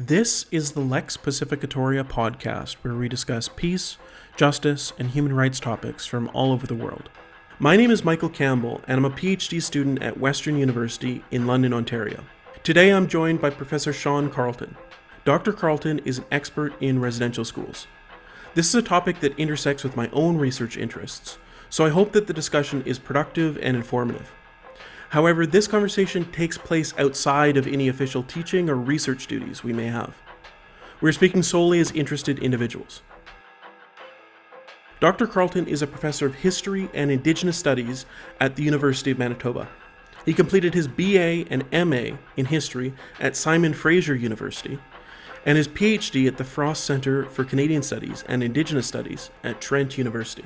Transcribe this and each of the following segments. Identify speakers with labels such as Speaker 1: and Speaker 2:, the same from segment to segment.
Speaker 1: This is the Lex Pacificatoria podcast, where we discuss peace, justice, and human rights topics from all over the world. My name is Michael Campbell, and I'm a PhD student at Western University in London, Ontario. Today I'm joined by Professor Sean Carleton. Dr. Carleton is an expert in residential schools. This is a topic that intersects with my own research interests, so I hope that the discussion is productive and informative. However, this conversation takes place outside of any official teaching or research duties we may have. We're speaking solely as interested individuals. Dr. Carleton is a professor of history and Indigenous studies at the University of Manitoba. He completed his BA and MA in history at Simon Fraser University and his PhD at the Frost Centre for Canadian Studies and Indigenous Studies at Trent University.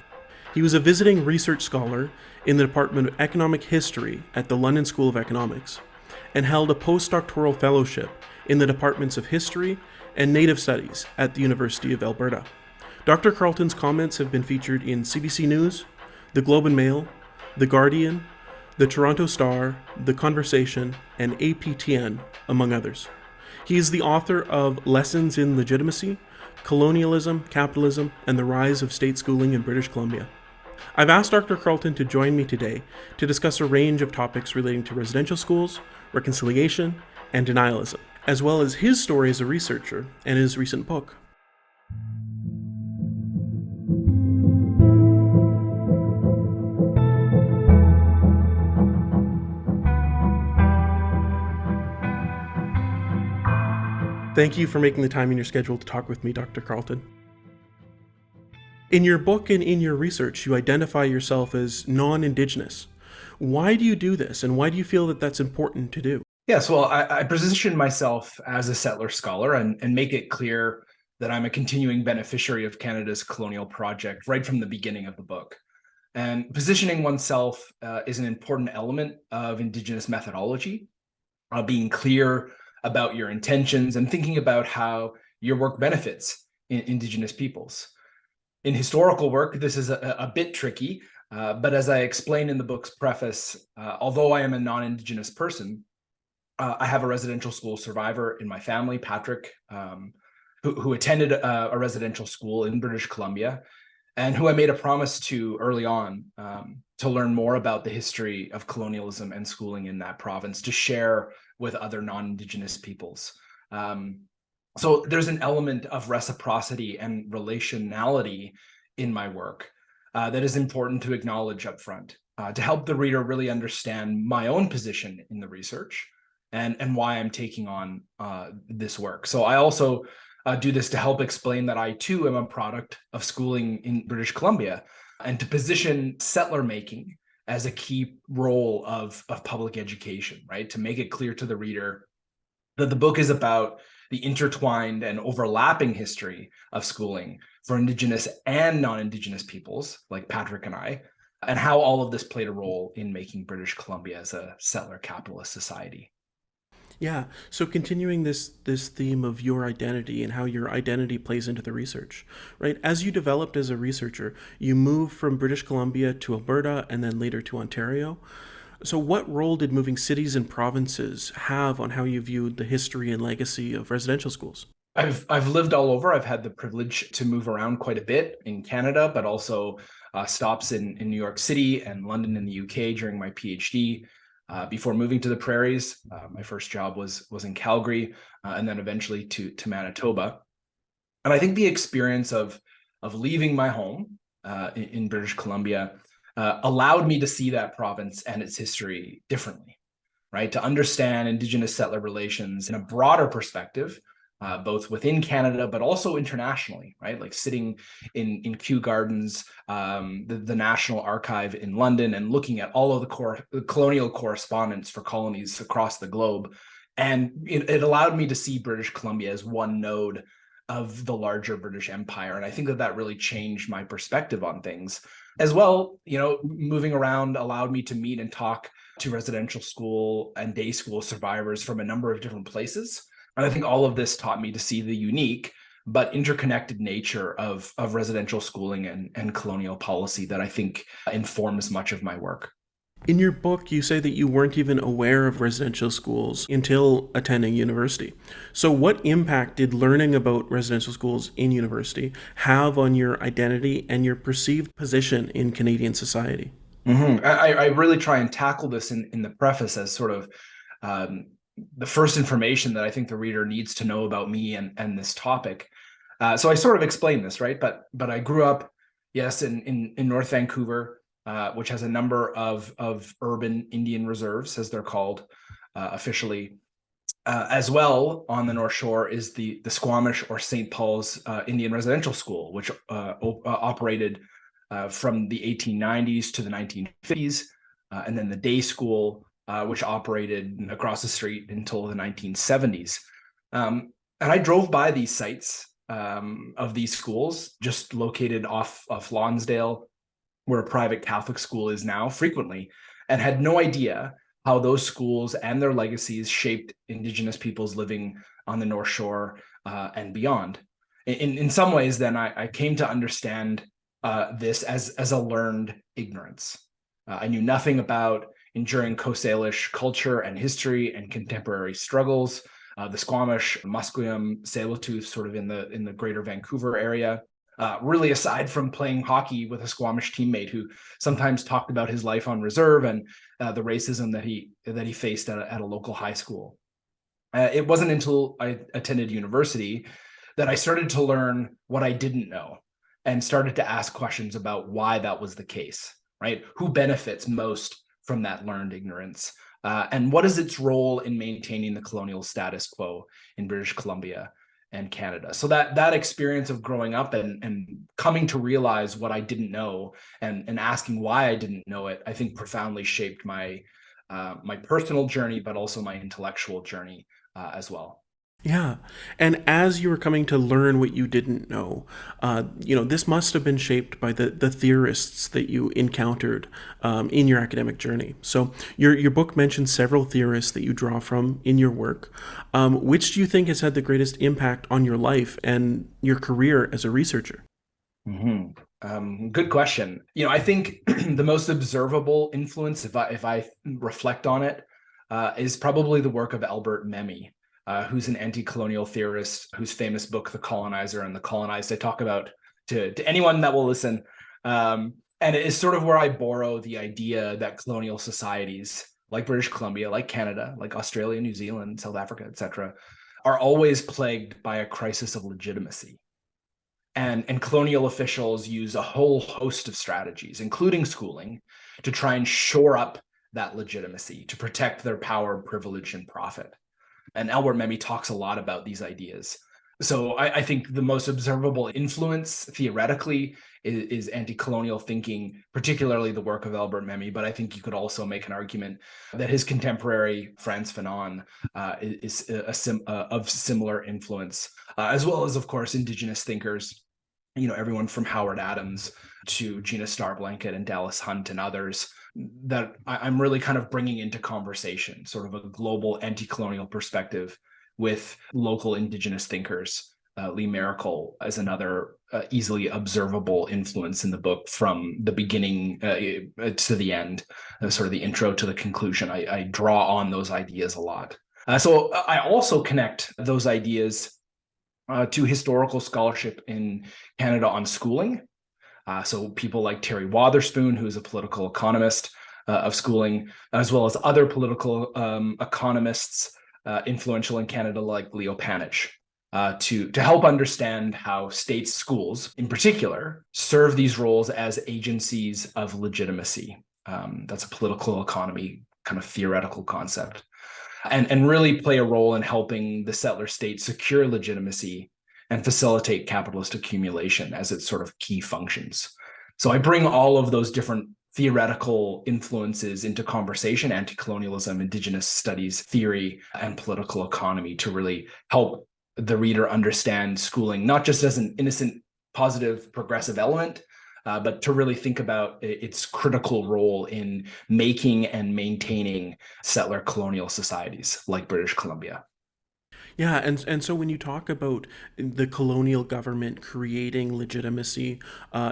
Speaker 1: He was a visiting research scholar in the Department of Economic History at the London School of Economics and held a post-doctoral fellowship in the Departments of History and Native Studies at the University of Alberta. Dr. Carleton's comments have been featured in CBC News, The Globe and Mail, The Guardian, The Toronto Star, The Conversation, and APTN, among others. He is the author of Lessons in Legitimacy, Colonialism, Capitalism, and the Rise of State Schooling in British Columbia. I've asked Dr. Carleton to join me today to discuss a range of topics relating to residential schools, reconciliation, and denialism, as well as his story as a researcher and his recent book. Thank you for making the time in your schedule to talk with me, Dr. Carleton. In your book and in your research, you identify yourself as non-Indigenous. Why do you do this, and why do you feel that that's important to do?
Speaker 2: Yes, well, I position myself as a settler scholar and make it clear that I'm a continuing beneficiary of Canada's colonial project right from the beginning of the book. And positioning oneself is an important element of Indigenous methodology, being clear about your intentions and thinking about how your work benefits Indigenous peoples. In historical work, this is a bit tricky, but as I explain in the book's preface, although I am a non-Indigenous person, I have a residential school survivor in my family, Patrick, who attended a residential school in British Columbia, and who I made a promise to early on to learn more about the history of colonialism and schooling in that province, to share with other non-Indigenous peoples. So there's an element of reciprocity and relationality in my work that is important to acknowledge up front, to help the reader really understand my own position in the research and why I'm taking on this work. So I also do this to help explain that I too am a product of schooling in British Columbia, and to position settler making as a key role of public education, right? To make it clear to the reader that the book is about the intertwined and overlapping history of schooling for Indigenous and non-Indigenous peoples like Patrick and I, and how all of this played a role in making British Columbia as a settler capitalist society.
Speaker 1: Yeah, so continuing this theme of your identity and how your identity plays into the research, right? As you developed as a researcher, you moved from British Columbia to Alberta and then later to Ontario. So what role did moving cities and provinces have on how you viewed the history and legacy of residential schools?
Speaker 2: I've lived all over. I've had the privilege to move around quite a bit in Canada, but also stops in New York City and London in the UK during my PhD. Before moving to the prairies, my first job was in Calgary, and then eventually to Manitoba. And I think the experience of leaving my home in British Columbia allowed me to see that province and its history differently, right? To understand Indigenous settler relations in a broader perspective, both within Canada, but also internationally, right? Like sitting in Kew Gardens, the National Archive in London, and looking at all of the colonial correspondence for colonies across the globe. And it allowed me to see British Columbia as one node of the larger British Empire. And I think that really changed my perspective on things. As well, moving around allowed me to meet and talk to residential school and day school survivors from a number of different places. And I think all of this taught me to see the unique but interconnected nature of residential schooling and colonial policy that I think informs much of my work.
Speaker 1: In your book, you say that you weren't even aware of residential schools until attending university. So, what impact did learning about residential schools in university have on your identity and your perceived position in Canadian society?
Speaker 2: I really try and tackle this in the preface as sort of um, the first information that I think the reader needs to know about me and this topic. So I sort of explain this, right? But I grew up, yes, in North Vancouver, which has a number of urban Indian reserves, as they're called officially. As well, on the North Shore is the Squamish or St. Paul's Indian Residential School, which operated from the 1890s to the 1950s, and then the day school, which operated across the street until the 1970s. And I drove by these sites of these schools, just located off Lonsdale, where a private Catholic school is now, frequently, and had no idea how those schools and their legacies shaped Indigenous peoples living on the North Shore and beyond. In some ways, then I came to understand this as a learned ignorance. I knew nothing about enduring Coast Salish culture and history and contemporary struggles, the Squamish, Musqueam, Tsleil-Waututh, sort of in the greater Vancouver area. Really, aside from playing hockey with a Squamish teammate who sometimes talked about his life on reserve and the racism that he faced at a local high school. It wasn't until I attended university that I started to learn what I didn't know and started to ask questions about why that was the case, right? Who benefits most from that learned ignorance? And what is its role in maintaining the colonial status quo in British Columbia and Canada? So that experience of growing up and coming to realize what I didn't know and asking why I didn't know it, I think profoundly shaped my personal journey, but also my intellectual journey as well.
Speaker 1: Yeah. And as you were coming to learn what you didn't know, this must have been shaped by the theorists that you encountered in your academic journey. So your book mentions several theorists that you draw from in your work. Which do you think has had the greatest impact on your life and your career as a researcher?
Speaker 2: Good question. I think the most observable influence, if I reflect on it, is probably the work of Albert Memmi. Who's an anti-colonial theorist whose famous book, The Colonizer and the Colonized, I talk about to anyone that will listen. And it is sort of where I borrow the idea that colonial societies like British Columbia, like Canada, like Australia, New Zealand, South Africa, etc., are always plagued by a crisis of legitimacy. And colonial officials use a whole host of strategies, including schooling, to try and shore up that legitimacy, to protect their power, privilege, and profit. And Albert Memmi talks a lot about these ideas. So I think the most observable influence theoretically is anti-colonial thinking, particularly the work of Albert Memmi. But I think you could also make an argument that his contemporary Frantz Fanon is of similar influence, as well as, of course, Indigenous thinkers. Everyone from Howard Adams to Gina Starblanket and Dallas Hunt and others that I'm really kind of bringing into conversation, sort of a global anti-colonial perspective with local Indigenous thinkers. Lee Maracle as another easily observable influence in the book from the beginning to the end, sort of the intro to the conclusion. I draw on those ideas a lot. So I also connect those ideas to historical scholarship in Canada on schooling. So people like Terry Wotherspoon, who is a political economist of schooling, as well as other political economists influential in Canada, like Leo Panitch, to help understand how state schools, in particular, serve these roles as agencies of legitimacy. That's a political economy kind of theoretical concept. And really play a role in helping the settler state secure legitimacy and facilitate capitalist accumulation as its sort of key functions. So I bring all of those different theoretical influences into conversation, anti-colonialism, Indigenous studies theory, and political economy to really help the reader understand schooling, not just as an innocent, positive, progressive element, but to really think about its critical role in making and maintaining settler colonial societies like British Columbia.
Speaker 1: Yeah, and so when you talk about the colonial government creating legitimacy,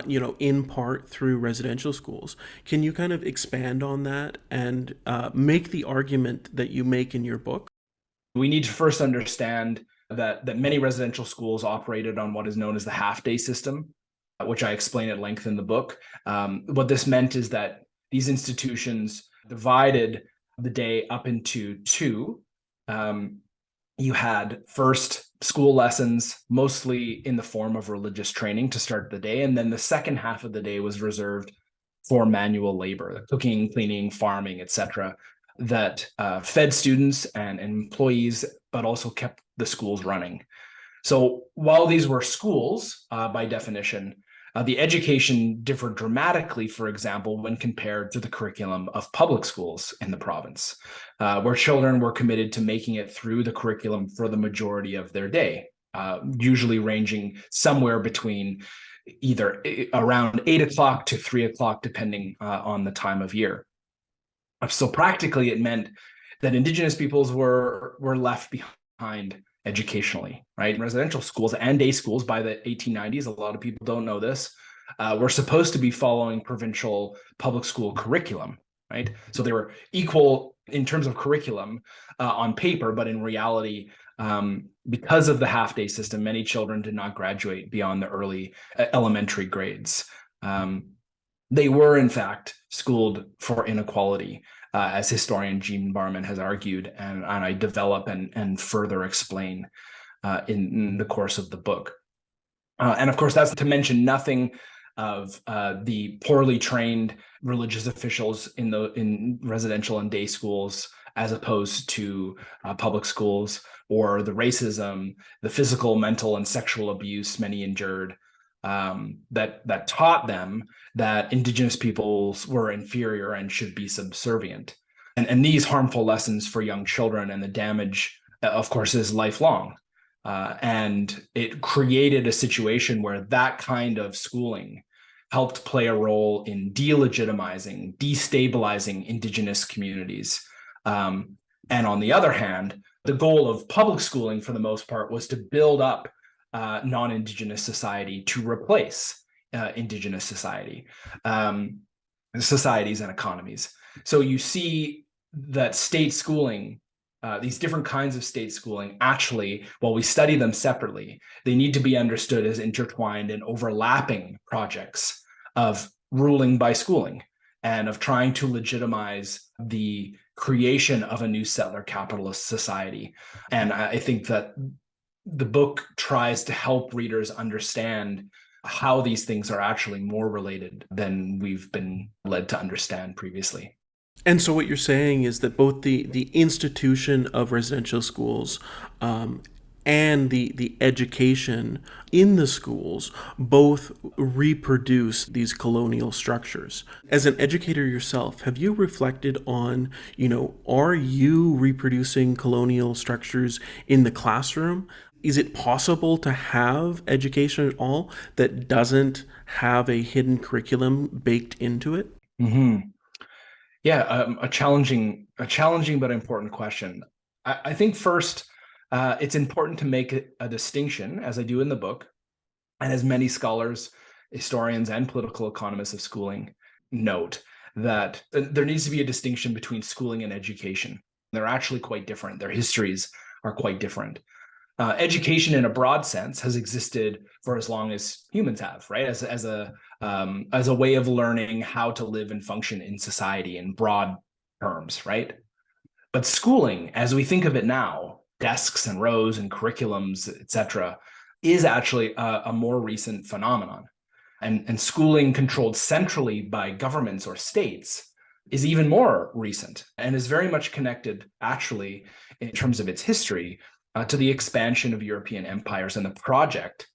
Speaker 1: in part through residential schools, can you kind of expand on that and make the argument that you make in your book?
Speaker 2: We need to first understand that many residential schools operated on what is known as the half-day system, which I explain at length in the book. What this meant is that these institutions divided the day up into two. You had first school lessons, mostly in the form of religious training to start the day. And then the second half of the day was reserved for manual labor, cooking, cleaning, farming, etc., that fed students and employees, but also kept the schools running. So while these were schools, by definition, the education differed dramatically, for example, when compared to the curriculum of public schools in the province, where children were committed to making it through the curriculum for the majority of their day, usually ranging somewhere between either around 8 o'clock to 3 o'clock, depending on the time of year. So practically, it meant that Indigenous peoples were left behind educationally, right? Residential schools and day schools by the 1890s, a lot of people don't know this, were supposed to be following provincial public school curriculum, right? So they were equal in terms of curriculum on paper, but in reality, because of the half-day system, many children did not graduate beyond the early elementary grades. They were, in fact, schooled for inequality, as historian Jean Barman has argued, and I develop and further explain in the course of the book. And of course, that's to mention nothing of the poorly trained religious officials in residential and day schools, as opposed to public schools, or the racism, the physical, mental, and sexual abuse many endured, that taught them that Indigenous peoples were inferior and should be subservient. And these harmful lessons for young children, and the damage, of course, is lifelong. And it created a situation where that kind of schooling helped play a role in delegitimizing, destabilizing Indigenous communities. And on the other hand, the goal of public schooling, for the most part, was to build up non-Indigenous society to replace Indigenous societies and economies. So you see that state schooling, these different kinds of state schooling, actually, while we study them separately, they need to be understood as intertwined and overlapping projects of ruling by schooling and of trying to legitimize the creation of a new settler capitalist society. And I think that the book tries to help readers understand how these things are actually more related than we've been led to understand previously.
Speaker 1: And so what you're saying is that both the institution of residential schools and the education in the schools both reproduce these colonial structures. As an educator yourself, have you reflected on, are you reproducing colonial structures in the classroom? Is it possible to have education at all that doesn't have a hidden curriculum baked into it?
Speaker 2: Mm-hmm. Yeah, a challenging but important question. I think first, it's important to make a distinction, as I do in the book, and as many scholars, historians, and political economists of schooling note, that there needs to be a distinction between schooling and education. They're actually quite different. Their histories are quite different. Education, in a broad sense, has existed for as long as humans have, right? As a way of learning how to live and function in society in broad terms, right? But schooling, as we think of it now, desks and rows and curriculums, etc., is actually a more recent phenomenon. And schooling controlled centrally by governments or states is even more recent, and is very much connected, actually, in terms of its history, to the expansion of European empires and the project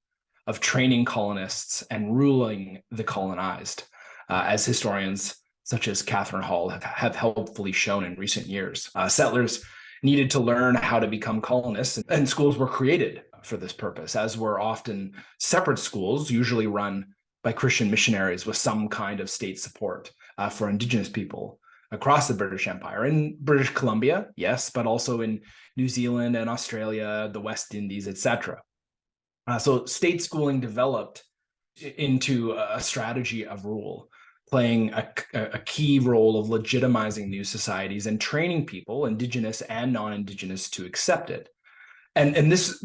Speaker 2: of training colonists and ruling the colonized, as historians such as Catherine Hall have helpfully shown in recent years. Settlers needed to learn how to become colonists, and schools were created for this purpose, as were often separate schools, usually run by Christian missionaries with some kind of state support for Indigenous people. across the British Empire. In British Columbia, yes, but also in New Zealand and Australia, the West Indies, etc. So state schooling developed into a strategy of rule, playing a key role of legitimizing new societies and training people, Indigenous and non-Indigenous, to accept it. And this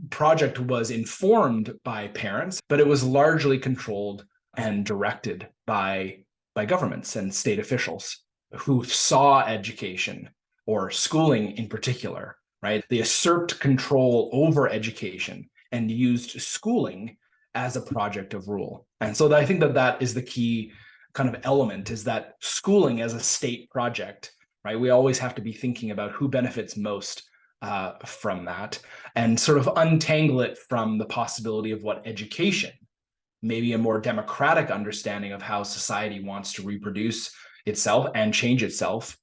Speaker 2: project was informed by parents, but it was largely controlled and directed by governments and state officials who saw education, or schooling in particular, right? They usurped control over education and used schooling as a project of rule. And so I think that is the key kind of element, is that schooling as a state project, right? We always have to be thinking about who benefits most from that, and sort of untangle it from the possibility of what education, maybe a more democratic understanding of how society wants to reproduce itself and change itself,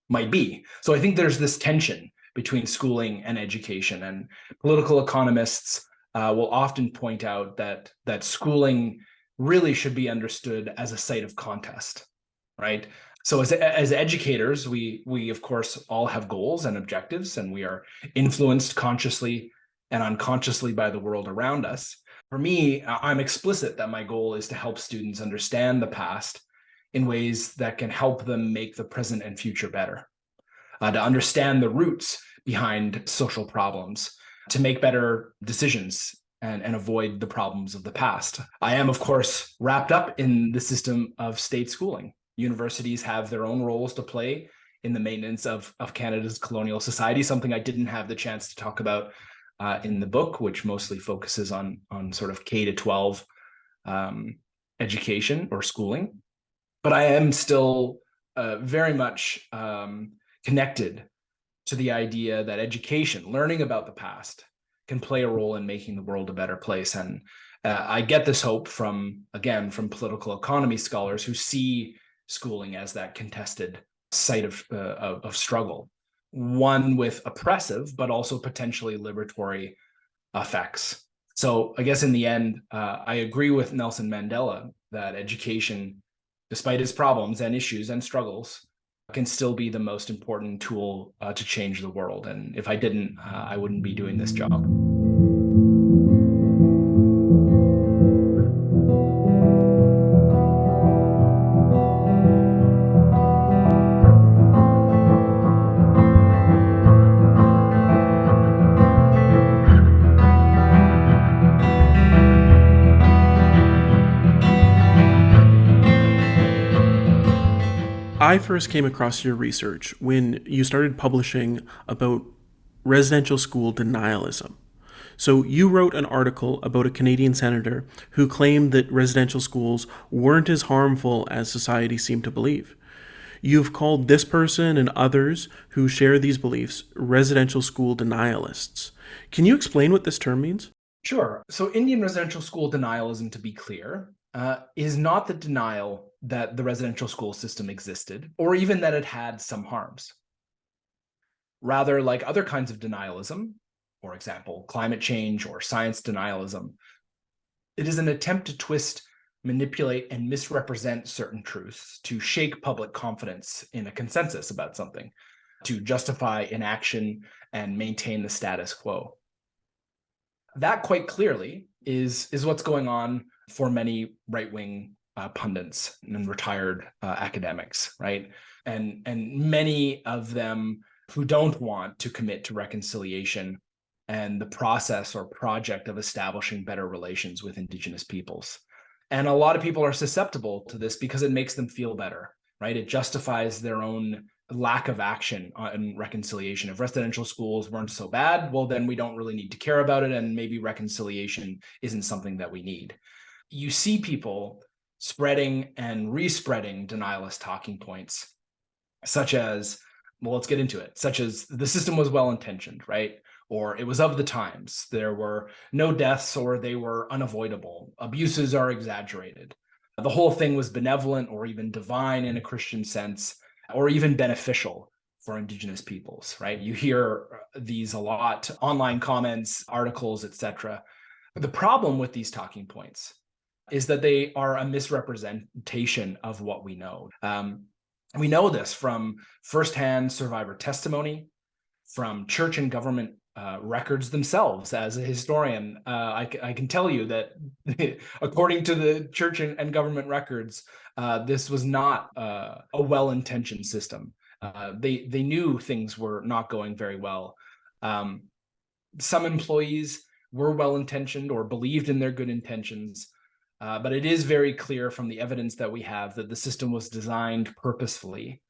Speaker 2: might be. So I think there's this tension between schooling and education, and political economists will often point out that schooling really should be understood as a site of contest, right? So as educators, we of course all have goals and objectives, and we are influenced consciously and unconsciously by the world around us. For me, I'm explicit that my goal is to help students understand the past in ways that can help them make the present and future better, to understand the roots behind social problems, to make better decisions and avoid the problems of the past. I am, of course, wrapped up in the system of state schooling. Universities have their own roles to play in the maintenance of Canada's colonial society, something I didn't have the chance to talk about in the book, which mostly focuses on sort of K-12 education or schooling. But I am still very much connected to the idea that education, learning about the past, can play a role in making the world a better place. And I get this hope from political economy scholars who see schooling as that contested site of struggle, one with oppressive but also potentially liberatory effects. So I guess in the end, I agree with Nelson Mandela that education, despite its problems and issues and struggles, can still be the most important tool to change the world. And if I didn't, I wouldn't be doing this job.
Speaker 1: I first came across your research when you started publishing about residential school denialism. So you wrote an article about a Canadian senator who claimed that residential schools weren't as harmful as society seemed to believe. You've called this person and others who share these beliefs residential school denialists. Can you explain what this term means?
Speaker 2: Sure. So Indian residential school denialism, to be clear, is not the denial that the residential school system existed, or even that it had some harms. Rather, like other kinds of denialism, for example, climate change or science denialism, it is an attempt to twist, manipulate, and misrepresent certain truths to shake public confidence in a consensus about something, to justify inaction and maintain the status quo. That quite clearly is what's going on for many right-wing pundits and retired academics, right? And many of them who don't want to commit to reconciliation and the process or project of establishing better relations with Indigenous peoples. And a lot of people are susceptible to this because it makes them feel better, right? It justifies their own lack of action on reconciliation. If residential schools weren't so bad, well, then we don't really need to care about it, and maybe reconciliation isn't something that we need. You see people spreading and respreading denialist talking points, such as, well, let's get into it, such as the system was well-intentioned, right? Or it was of the times. There were no deaths, or they were unavoidable. Abuses are exaggerated. The whole thing was benevolent or even divine in a Christian sense, or even beneficial for Indigenous peoples, right? You hear these a lot, online comments, articles, etc. The problem with these talking points is that they are a misrepresentation of what we know. We know this from firsthand survivor testimony, from church and government records themselves. As a historian, I can tell you that according to the church and government records, this was not a well-intentioned system. They knew things were not going very well. Some employees were well-intentioned or believed in their good intentions, but it is very clear from the evidence that we have that the system was designed purposefully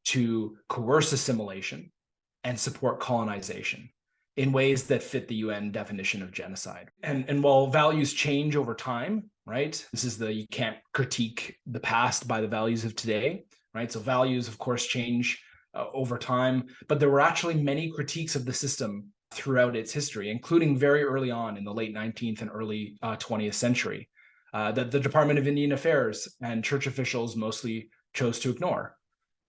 Speaker 2: to coerce assimilation and support colonization in ways that fit the UN definition of genocide. And while values change over time, right? You can't critique the past by the values of today, right? So values, of course, change over time, but there were actually many critiques of the system throughout its history, including very early on in the late 19th and early 20th century, that the Department of Indian Affairs and church officials mostly chose to ignore.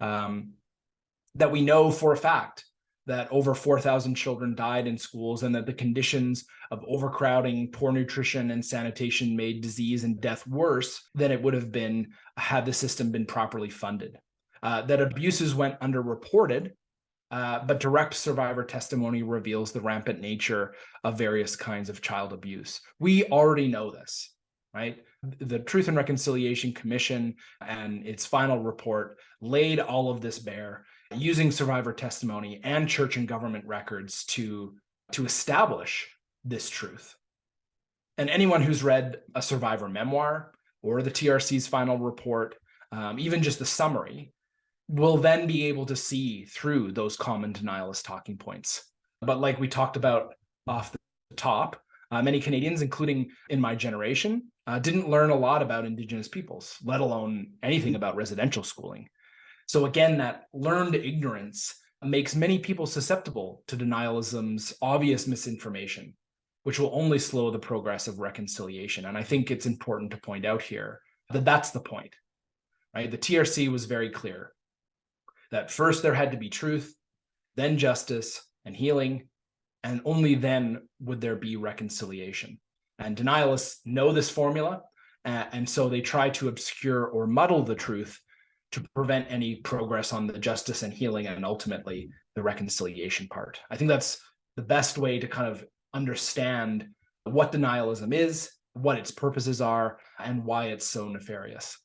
Speaker 2: That we know for a fact that over 4,000 children died in schools, and that the conditions of overcrowding, poor nutrition, and sanitation made disease and death worse than it would have been had the system been properly funded. That abuses went underreported, but direct survivor testimony reveals the rampant nature of various kinds of child abuse. We already know this, right? The Truth and Reconciliation Commission and its final report laid all of this bare, using survivor testimony and church and government records to establish this truth. And anyone who's read a survivor memoir or the TRC's final report, even just the summary, will then be able to see through those common denialist talking points. But like we talked about off the top, many Canadians, including in my generation, didn't learn a lot about Indigenous peoples, let alone anything about residential schooling. So again, that learned ignorance makes many people susceptible to denialism's obvious misinformation, which will only slow the progress of reconciliation. And I think it's important to point out here that that's the point, right? The TRC was very clear that first there had to be truth, then justice and healing, and only then would there be reconciliation. And denialists know this formula, and so they try to obscure or muddle the truth to prevent any progress on the justice and healing and ultimately the reconciliation part. I think that's the best way to kind of understand what denialism is, what its purposes are, and why it's so nefarious.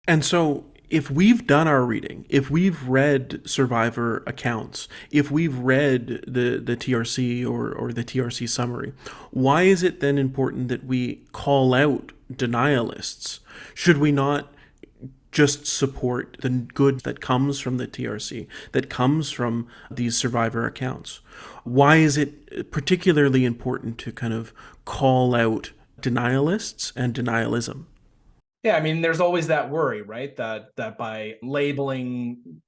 Speaker 1: And so if we've done our reading, if we've read survivor accounts, if we've read the TRC or the TRC summary, why is it then important that we call out denialists? Should we not just support the good that comes from the TRC, that comes from these survivor accounts? Why is it particularly important to kind of call out denialists and denialism?
Speaker 2: Yeah, I mean, there's always that worry, right? That by labeling,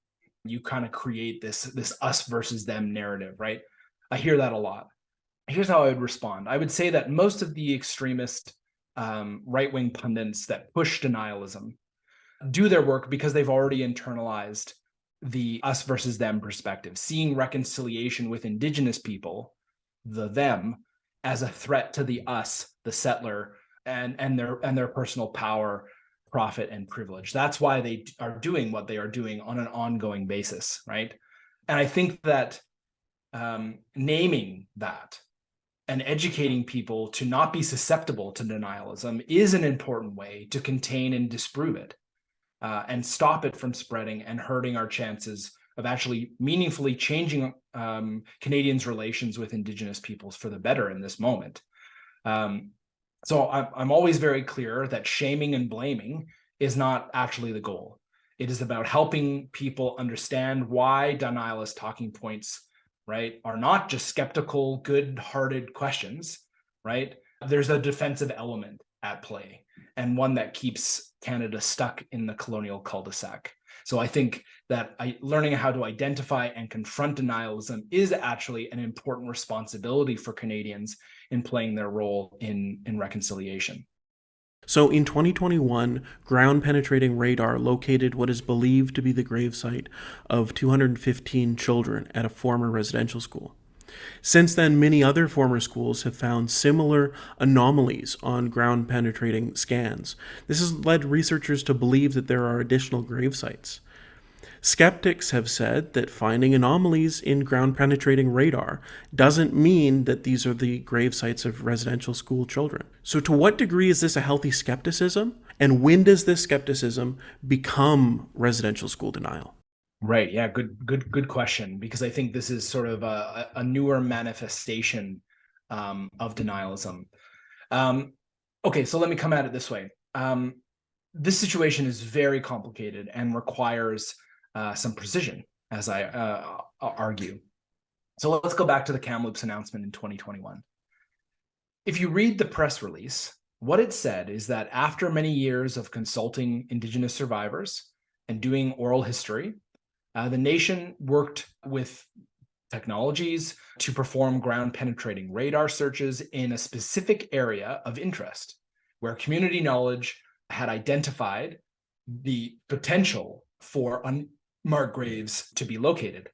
Speaker 2: you kind of create this us versus them narrative, right? I hear that a lot. Here's how I would respond. I would say that most of the extremist right-wing pundits that push denialism do their work because they've already internalized the us versus them perspective, seeing reconciliation with Indigenous people, the them, as a threat to the us, the settler, and their personal power, profit, and privilege. That's why they are doing what they are doing on an ongoing basis, right? And I think that naming that and educating people to not be susceptible to denialism is an important way to contain and disprove it. And stop it from spreading and hurting our chances of actually meaningfully changing Canadians' relations with Indigenous peoples for the better in this moment. So I'm always very clear that shaming and blaming is not actually the goal. It is about helping people understand why denialist talking points, right, are not just skeptical, good-hearted questions, right? There's a defensive element at play, and one that keeps Canada stuck in the colonial cul-de-sac. So I think that learning how to identify and confront denialism is actually an important responsibility for Canadians in playing their role in reconciliation.
Speaker 1: So in 2021, ground-penetrating radar located what is believed to be the gravesite of 215 children at a former residential school. Since then, many other former schools have found similar anomalies on ground-penetrating scans. This has led researchers to believe that there are additional grave sites. Skeptics have said that finding anomalies in ground-penetrating radar doesn't mean that these are the grave sites of residential school children. So to what degree is this a healthy skepticism? And when does this skepticism become residential school denial?
Speaker 2: Right. Yeah. Good question. Because I think this is sort of a newer manifestation of denialism. Okay, so let me come at it this way. This situation is very complicated and requires some precision, as I argue. So let's go back to the Kamloops announcement in 2021. If you read the press release, what it said is that after many years of consulting Indigenous survivors and doing oral history, the nation worked with technologies to perform ground-penetrating radar searches in a specific area of interest, where community knowledge had identified the potential for unmarked graves to be located.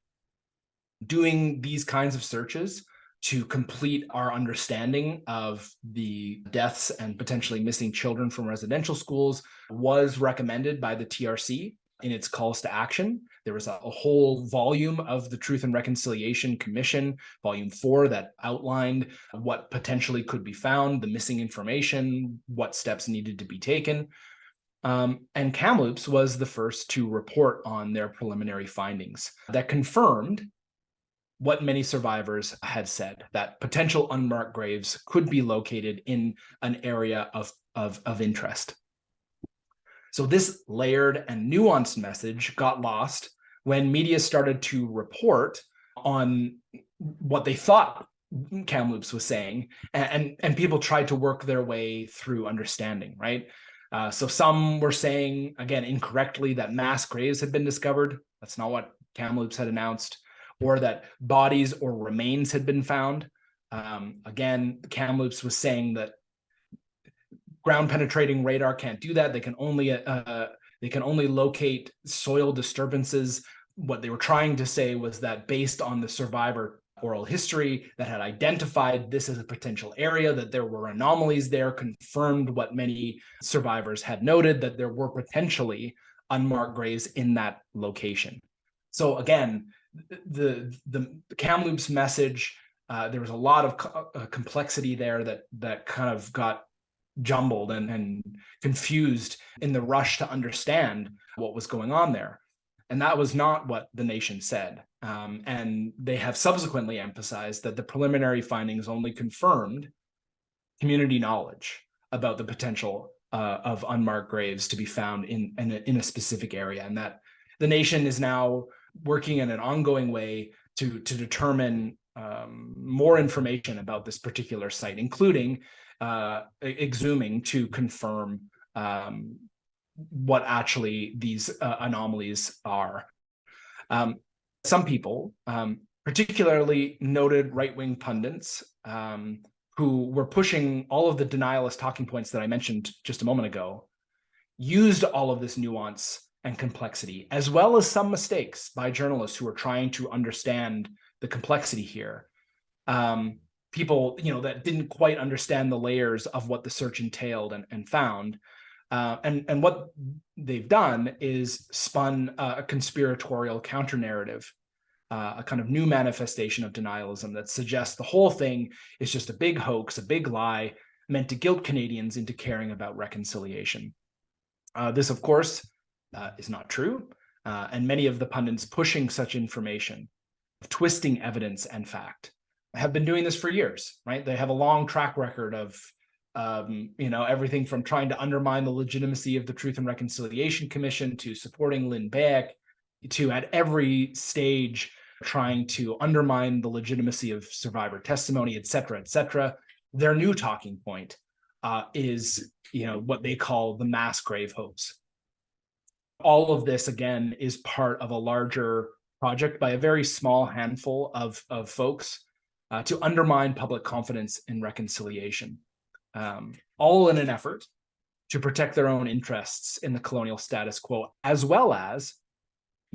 Speaker 2: Doing these kinds of searches to complete our understanding of the deaths and potentially missing children from residential schools was recommended by the TRC in its calls to action. There was a whole volume of the Truth and Reconciliation Commission, Volume 4, that outlined what potentially could be found, the missing information, what steps needed to be taken. And Kamloops was the first to report on their preliminary findings that confirmed what many survivors had said, that potential unmarked graves could be located in an area of interest. So this layered and nuanced message got lost when media started to report on what they thought Kamloops was saying, and people tried to work their way through understanding, right? So some were saying, again, incorrectly, that mass graves had been discovered. That's not what Kamloops had announced. Or that bodies or remains had been found. Again, Kamloops was saying that ground-penetrating radar can't do that. They can only locate soil disturbances. What they were trying to say was that based on the survivor oral history that had identified this as a potential area, that there were anomalies there, confirmed what many survivors had noted, that there were potentially unmarked graves in that location. So again, the Kamloops message, there was a lot of complexity there that kind of got jumbled and confused in the rush to understand what was going on there. And that was not what the nation said. And they have subsequently emphasized that the preliminary findings only confirmed community knowledge about the potential of unmarked graves to be found in a specific area, and that the nation is now working in an ongoing way to determine more information about this particular site, including exhuming to confirm what actually these anomalies are. Some people, particularly noted right-wing pundits, who were pushing all of the denialist talking points that I mentioned just a moment ago, used all of this nuance and complexity, as well as some mistakes by journalists who are trying to understand the complexity here. People, that didn't quite understand the layers of what the search entailed and found. And what they've done is spun a conspiratorial counter-narrative, a kind of new manifestation of denialism that suggests the whole thing is just a big hoax, a big lie meant to guilt Canadians into caring about reconciliation. This, of course, is not true. And many of the pundits pushing such information, twisting evidence and fact, have been doing this for years, right? They have a long track record of everything from trying to undermine the legitimacy of the Truth and Reconciliation Commission to supporting Lynn Beck, to at every stage trying to undermine the legitimacy of survivor testimony, et cetera, et cetera. Their new talking point is what they call the mass grave hoax. All of this, again, is part of a larger project by a very small handful of folks to undermine public confidence in reconciliation, all in an effort to protect their own interests in the colonial status quo, as well as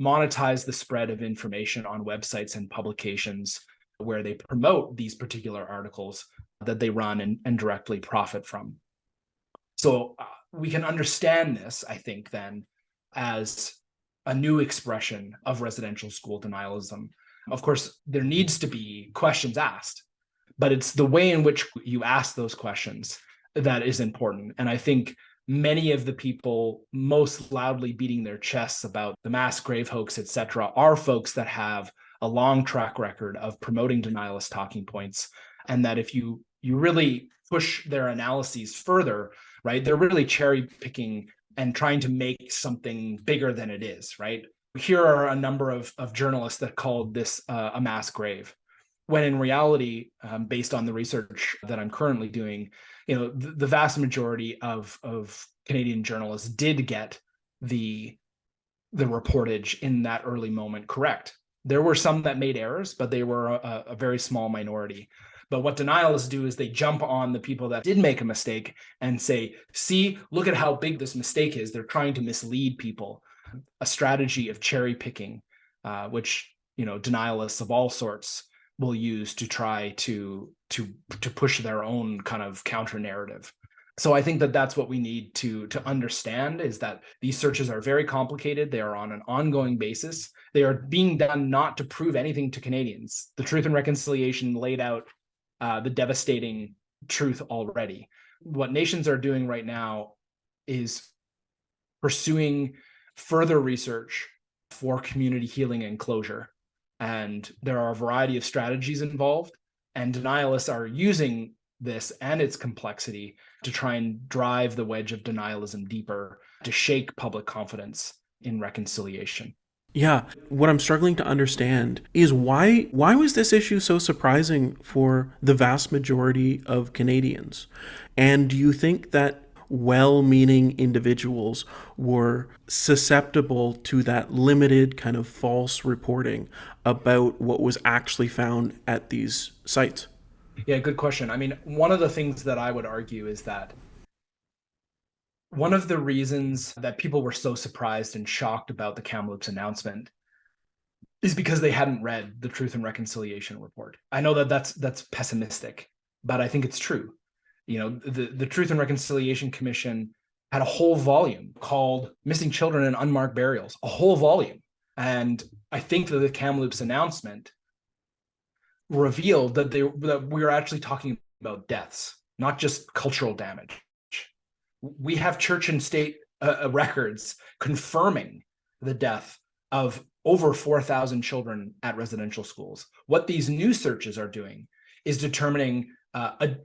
Speaker 2: monetize the spread of information on websites and publications where they promote these particular articles that they run and directly profit from. So we can understand this, I think, then, as a new expression of residential school denialism. Of course, there needs to be questions asked, but it's the way in which you ask those questions that is important. And I think many of the people most loudly beating their chests about the mass grave hoax, et cetera, are folks that have a long track record of promoting denialist talking points. And that if you really push their analyses further, right, they're really cherry picking and trying to make something bigger than it is, right? Here are a number of journalists that called this a mass grave, when in reality, based on the research that I'm currently doing, the vast majority of Canadian journalists did get the reportage in that early moment correct. There were some that made errors, but they were a very small minority. But what denialists do is they jump on the people that did make a mistake and say, see, look at how big this mistake is. They're trying to mislead people. A strategy of cherry picking, which denialists of all sorts will use to try to push their own kind of counter narrative. So I think that that's what we need to understand, is that these searches are very complicated. They are on an ongoing basis. They are being done not to prove anything to Canadians. The Truth and Reconciliation laid out the devastating truth already. What nations are doing right now is pursuing further research for community healing and closure. And there are a variety of strategies involved, and denialists are using this and its complexity to try and drive the wedge of denialism deeper, to shake public confidence in reconciliation.
Speaker 1: Yeah, what I'm struggling to understand is why was this issue so surprising for the vast majority of Canadians? And do you think that well-meaning individuals were susceptible to that limited kind of false reporting about what was actually found at these sites?
Speaker 2: Yeah, good question. I mean, one of the things that I would argue is that one of the reasons that people were so surprised and shocked about the Kamloops announcement is because they hadn't read the Truth and Reconciliation report. I know that that's pessimistic, but I think it's true. The Truth and Reconciliation Commission had a whole volume called Missing Children and Unmarked Burials, a whole volume. And I think that the Kamloops announcement revealed that we were actually talking about deaths, not just cultural damage. We have church and state records confirming the death of over 4,000 children at residential schools. What these new searches are doing is determining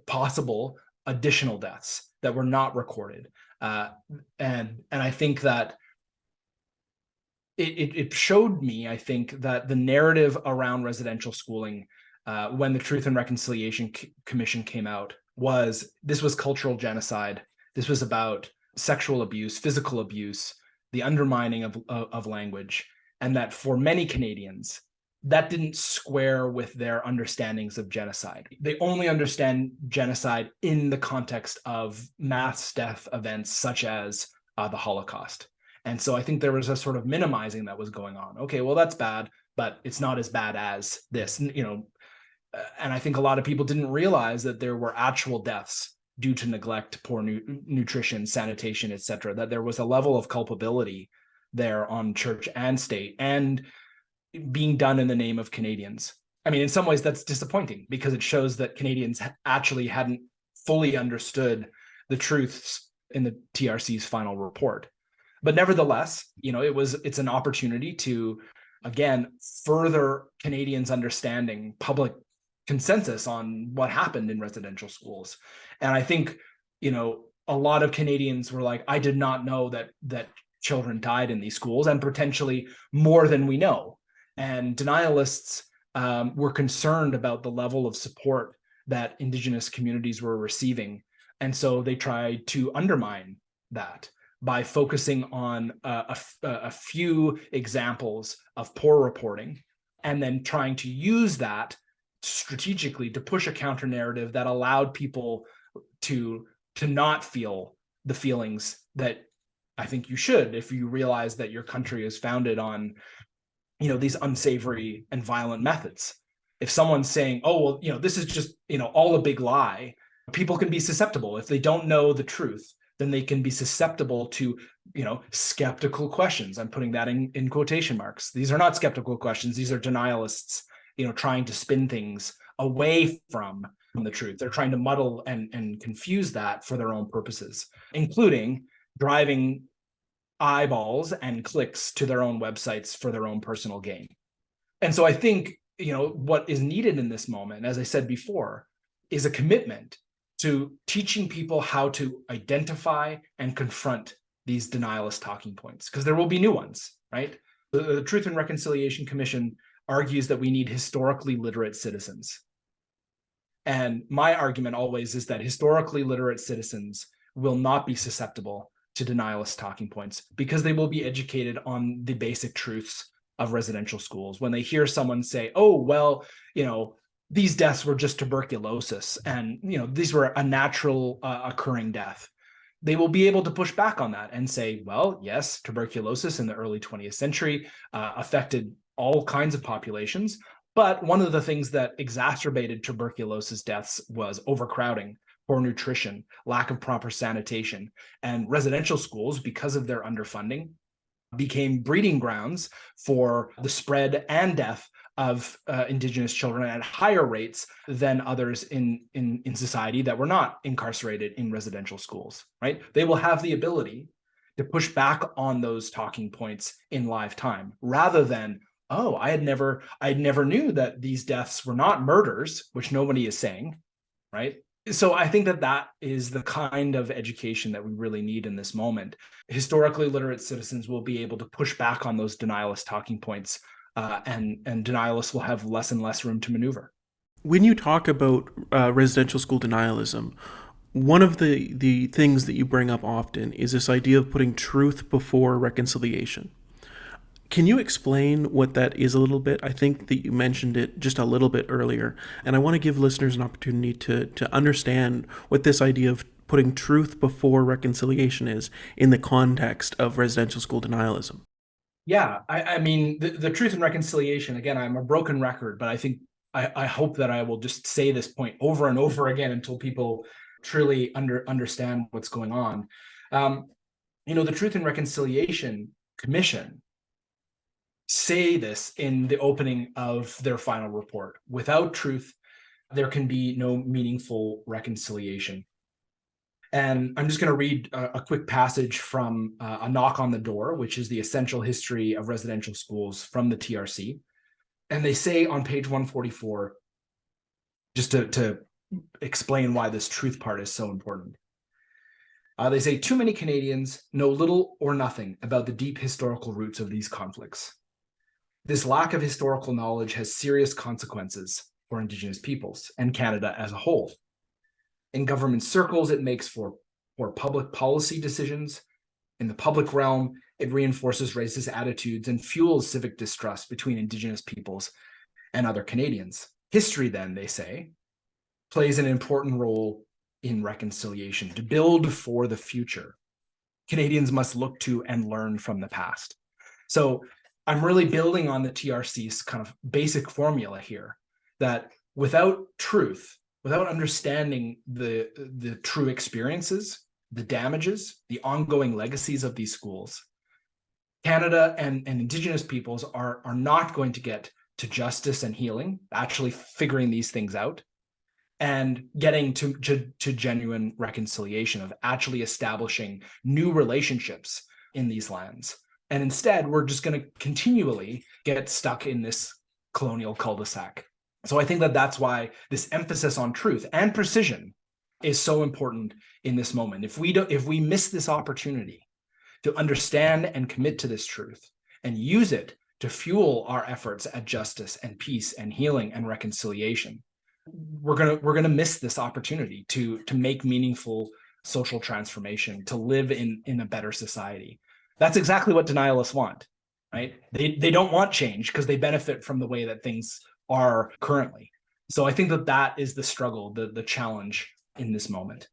Speaker 2: possible additional deaths that were not recorded. And I think that it showed me, I think, that the narrative around residential schooling when the Truth and Reconciliation Commission came out this was cultural genocide. This was about sexual abuse, physical abuse, the undermining of language, and that for many Canadians, that didn't square with their understandings of genocide. They only understand genocide in the context of mass death events such as the Holocaust. And so I think there was a sort of minimizing that was going on. Okay, well, that's bad, but it's not as bad as this, and I think a lot of people didn't realize that there were actual deaths due to neglect, poor nutrition, sanitation, et cetera, that there was a level of culpability there on church and state, and being done in the name of Canadians. I mean, in some ways that's disappointing, because it shows that Canadians actually hadn't fully understood the truths in the TRC's final report. But nevertheless, it's an opportunity to, again, further Canadians' understanding, public consensus on what happened in residential schools. And I think, a lot of Canadians were like, I did not know that children died in these schools, and potentially more than we know. And denialists were concerned about the level of support that Indigenous communities were receiving. And so they tried to undermine that by focusing on a few examples of poor reporting, and then trying to use that strategically to push a counter narrative that allowed people to not feel the feelings that I think you should, if you realize that your country is founded on, these unsavory and violent methods. If someone's saying, oh, well, this is just, all a big lie, people can be susceptible if they don't know the truth. then they can be susceptible to, skeptical questions. I'm putting that in quotation marks. These are not skeptical questions. These are denialists, trying to spin things away from the truth. They're trying to muddle and confuse that for their own purposes, including driving eyeballs and clicks to their own websites for their own personal gain. And so I think, what is needed in this moment, as I said before, is a commitment to teaching people how to identify and confront these denialist talking points, because there will be new ones, right? The Truth and Reconciliation Commission argues that we need historically literate citizens. And my argument always is that historically literate citizens will not be susceptible to denialist talking points because they will be educated on the basic truths of residential schools. When they hear someone say, oh, well, these deaths were just tuberculosis and, these were a natural occurring death, they will be able to push back on that and say, well, yes, tuberculosis in the early 20th century affected all kinds of populations. But one of the things that exacerbated tuberculosis deaths was overcrowding, poor nutrition, lack of proper sanitation. And residential schools, because of their underfunding, became breeding grounds for the spread and death of Indigenous children at higher rates than others in society that were not incarcerated in residential schools, right? They will have the ability to push back on those talking points in live time, rather than, oh, I never knew that these deaths were not murders, which nobody is saying, right? So I think that is the kind of education that we really need in this moment. Historically literate citizens will be able to push back on those denialist talking points, and denialists will have less and less room to maneuver.
Speaker 1: When you talk about residential school denialism, one of the things that you bring up often is this idea of putting truth before reconciliation. Can you explain what that is a little bit? I think that you mentioned it just a little bit earlier, and I want to give listeners an opportunity to understand what this idea of putting truth before reconciliation is in the context of residential school denialism.
Speaker 2: Yeah, I mean, the Truth and Reconciliation, again, I'm a broken record, but I think I hope that I will just say this point over and over again until people truly understand what's going on. The Truth and Reconciliation Commission say this in the opening of their final report. Without truth, there can be no meaningful reconciliation. And I'm just going to read a quick passage from A Knock on the Door, which is the essential history of residential schools from the TRC. And they say on page 144, just to explain why this truth part is so important. They say, too many Canadians know little or nothing about the deep historical roots of these conflicts. This lack of historical knowledge has serious consequences for Indigenous peoples and Canada as a whole. In government circles, it makes for public policy decisions. In the public realm, it reinforces racist attitudes and fuels civic distrust between Indigenous peoples and other Canadians. History, then, they say, plays an important role in reconciliation. To build for the future, Canadians must look to and learn from the past. So I'm really building on the TRC's kind of basic formula here, that without truth, without understanding the true experiences, the damages, the ongoing legacies of these schools, Canada and Indigenous peoples are not going to get to justice and healing, actually figuring these things out, and getting to genuine reconciliation, of actually establishing new relationships in these lands. And instead, we're just going to continually get stuck in this colonial cul-de-sac. So I think that's why this emphasis on truth and precision is so important in this moment. If we miss this opportunity to understand and commit to this truth and use it to fuel our efforts at justice and peace and healing and reconciliation, we're gonna miss this opportunity to make meaningful social transformation, to live in a better society. That's exactly what denialists want, right? They don't want change because they benefit from the way that things are currently. So I think that is the struggle, the challenge in this moment.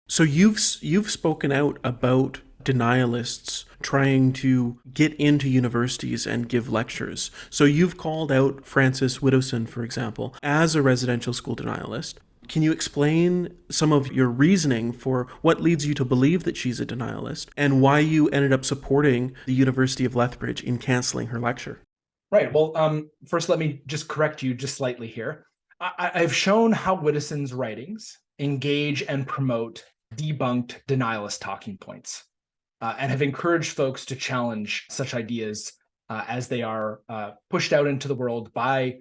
Speaker 1: So you've spoken out about denialists trying to get into universities and give lectures. So you've called out Frances Widdowson, for example, as a residential school denialist. Can you explain some of your reasoning for what leads you to believe that she's a denialist and why you ended up supporting the University of Lethbridge in canceling her lecture?
Speaker 2: Right. Well, first, let me just correct you just slightly here. I've shown how Wittison's writings engage and promote debunked denialist talking points, and have encouraged folks to challenge such ideas as they are pushed out into the world by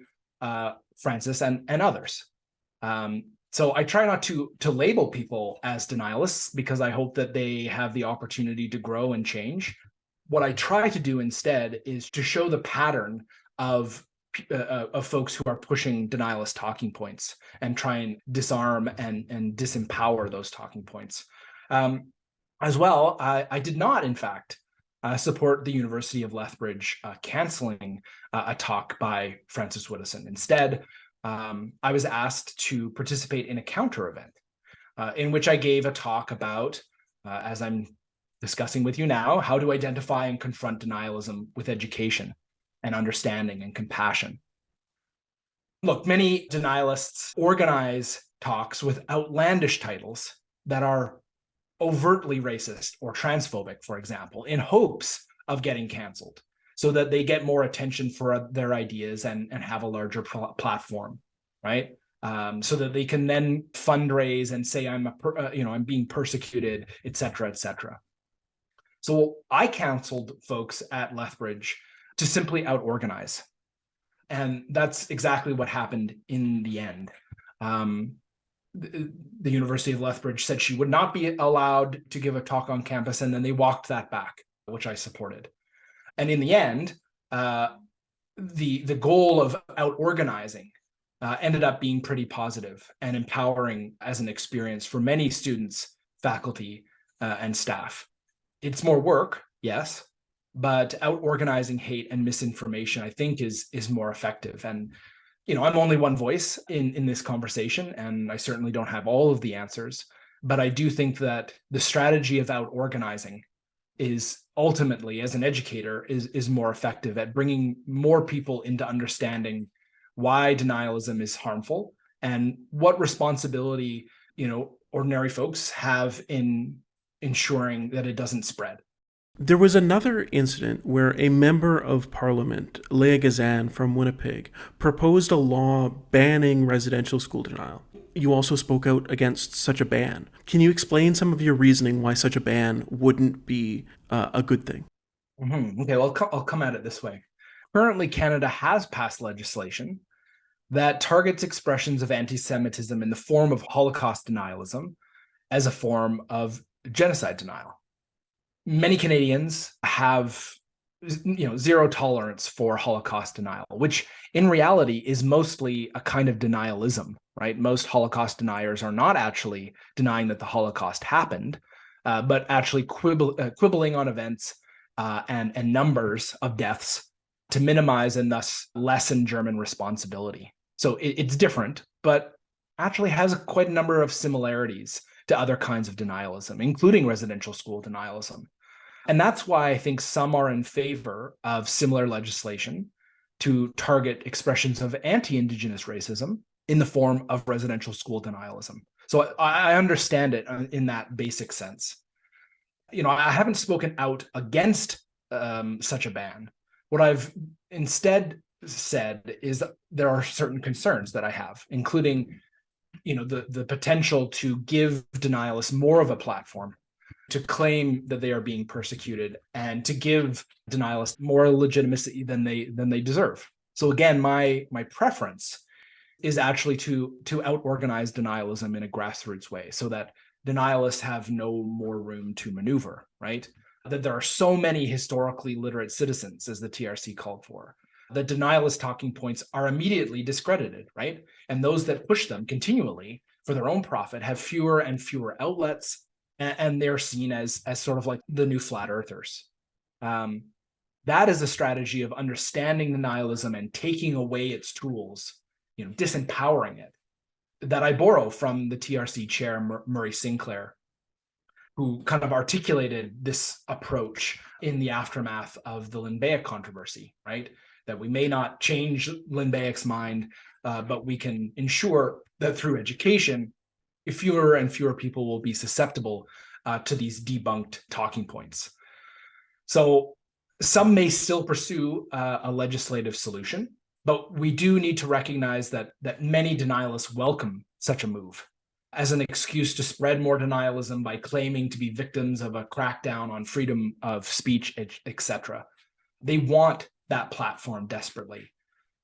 Speaker 2: Francis and others. So I try not to label people as denialists because I hope that they have the opportunity to grow and change. What I try to do instead is to show the pattern of folks who are pushing denialist talking points and try and disarm and disempower those talking points. As well, I did not, in fact, support the University of Lethbridge canceling a talk by Francis Wittison. Instead, I was asked to participate in a counter event in which I gave a talk about, as I'm discussing with you now, how to identify and confront denialism with education and understanding and compassion. Look, many denialists organize talks with outlandish titles that are overtly racist or transphobic, for example, in hopes of getting canceled so that they get more attention for their ideas and have a larger platform, right? So that they can then fundraise and say I'm being persecuted, et cetera, et cetera. So I counseled folks at Lethbridge to simply out-organize. And that's exactly what happened in the end. The University of Lethbridge said she would not be allowed to give a talk on campus, and then they walked that back, which I supported. And in the end, the goal of out-organizing ended up being pretty positive and empowering as an experience for many students, faculty, and staff. It's more work, yes, but out-organizing hate and misinformation, I think, is more effective. And I'm only one voice in this conversation, and I certainly don't have all of the answers. But I do think that the strategy of out-organizing is ultimately, as an educator, is more effective at bringing more people into understanding why denialism is harmful and what responsibility ordinary folks have in ensuring that it doesn't spread.
Speaker 1: There was another incident where a member of parliament, Leah Gazan from Winnipeg, proposed a law banning residential school denial. You also spoke out against such a ban. Can you explain some of your reasoning why such a ban wouldn't be a good thing?
Speaker 2: Mm-hmm. Okay, well, I'll come at it this way. Currently, Canada has passed legislation that targets expressions of anti-Semitism in the form of Holocaust denialism as a form of genocide denial. Many Canadians have zero tolerance for Holocaust denial, which in reality is mostly a kind of denialism, right? Most Holocaust deniers are not actually denying that the Holocaust happened, but actually quibbling on events and numbers of deaths to minimize and thus lessen German responsibility. So it's different, but actually has quite a number of similarities to other kinds of denialism, including residential school denialism. And that's why I think some are in favor of similar legislation to target expressions of anti-Indigenous racism in the form of residential school denialism. So I understand it in that basic sense. I haven't spoken out against such a ban. What I've instead said is that there are certain concerns that I have, including the potential to give denialists more of a platform to claim that they are being persecuted and to give denialists more legitimacy than they deserve. So again, my preference is actually to out-organize denialism in a grassroots way so that denialists have no more room to maneuver, right? That there are so many historically literate citizens, as the TRC called for, that denialist talking points are immediately discredited, right? And those that push them continually for their own profit have fewer and fewer outlets, and they're seen as sort of like the new flat earthers. That is a strategy of understanding denialism and taking away its tools, disempowering it, that I borrow from the TRC chair, Murray Sinclair, who kind of articulated this approach in the aftermath of the Linnbea controversy, right? that we may not change Lindbayek's mind, but we can ensure that through education, fewer and fewer people will be susceptible to these debunked talking points. So some may still pursue a legislative solution, but we do need to recognize that many denialists welcome such a move as an excuse to spread more denialism by claiming to be victims of a crackdown on freedom of speech, etc. They want that platform desperately.